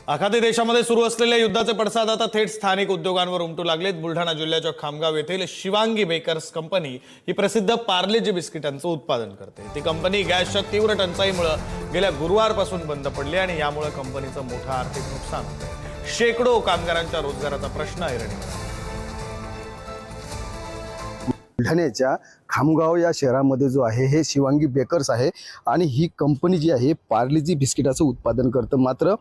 आखाती देशामध्ये सुरू असलेल्या युद्धाचे पडसाद आता थेट स्थानिक उद्योगांवर उमटू लागलेत। बुलढाणा जिल्ह्याच्या खामगाव येथील शिवांगी बेकर्स कंपनी ही प्रसिद्ध पार्लेजी बिस्किटांचं उत्पादन करते। ती कंपनी गॅसच्या तीव्र टंचाईमुळे गेल्या गुरुवारपासून बंद पडली आणि यामुळे कंपनीचं मोठं आर्थिक नुकसान होतंय। शेकडो कामगारांच्या रोजगाराचा प्रश्न ऐरणीवर आहे। बुलढाण्याच्या खामगाव या शहरामध्ये जो आहे हे शिवांगी बेकर्स आहे आणि ही कंपनी जी आहे पार्लेजी बिस्किटाचं उत्पादन करतं। मात्र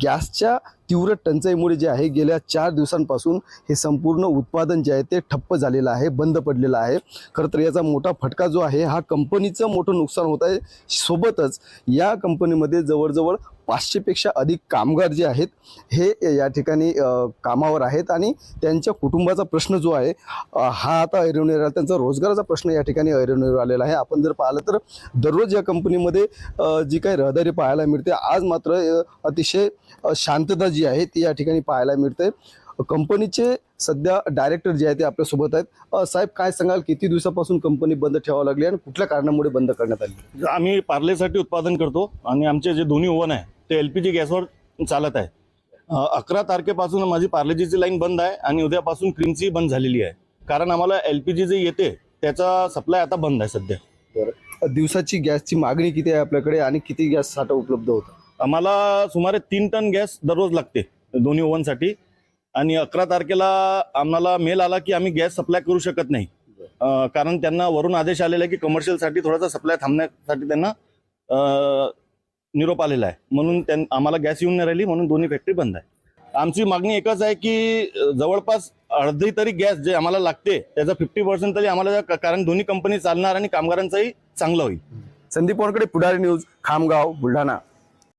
गॅसच्या तीव्र टंचाईमुळे जे आहे गेल्या 4 दिवसांपासून हे संपूर्ण उत्पादन जे आहे ते ठप्प झालेलं आहे, बंद पडलेलं आहे। खरं तर याचा मोठा फटका जो आहे हा कंपनीचं मोठं नुकसान होत आहे। सोबतच या कंपनीमध्ये जवळजवळ 500 पेक्षा अधिक कामगार जे आहेत हे या ठिकाणी कामावर आहेत आणि त्यांच्या कुटुंबाचा प्रश्न जो आहे हा आता ऐरणीवर, त्यांचा रोजगाराचा प्रश्न या ठिकाणी ऐरणीवर आलेला आहे। आपण जर पाहिलं तर दररोज या कंपनीमध्ये जी काही रहदारी पाहायला मिळते, आज मात्र अतिशय शांतता जी आहे ती या ठिकाणी पाहायला मिळते। कंपनीचे सध्या डायरेक्टर जे आहे ते आपल्यासोबत आहेत। साहेब, काय सांगाल, किती दिवसापासून कंपनी बंद ठेवावी लागली आणि कुठल्या कारणामुळे बंद करण्यात आली? आम्ही पार्लेसाठी उत्पादन करतो आणि आमचे जे दोन्ही ओव्हन आहे ते LPG गॅसवर चालत आहे। 11 तारखेपासून माझी पार्लेजीची लाईन बंद आहे आणि उद्यापासून क्रीमची बंद झालेली आहे, कारण आम्हाला LPG जे येते त्याचा सप्लाय आता बंद आहे सध्या। बरं, दिवसाची गॅसची मागणी किती आहे आपल्याकडे आणि किती गॅस साठा उपलब्ध होता? आम्हाला सुमारे 3 टन गॅस दररोज लागते दोन्ही ओव्हनसाठी आणि 11 तारखेला आम्हाला मेल आला की आम्ही गॅस सप्लाय करू शकत नाही, कारण त्यांना वरून आदेश आलेला आहे की कमर्शियलसाठी थोडासा सप्लाय थांबण्यासाठी त्यांना निरोप आलेला आहे, म्हणून आम्हाला गॅस येऊन नाही राहिली, म्हणून दोन्ही फॅक्टरी बंद आहे। आमची मागणी एकच आहे की जवळपास अर्धी तरी गॅस जे आम्हाला लागते त्याचा 50% तरी आम्हाला, कारण दोन्ही कंपनी चालणार आणि कामगारांचाही चांगलं होईल। संदीप वानकडे, पुढारी न्यूज, खामगाव, बुलढाणा।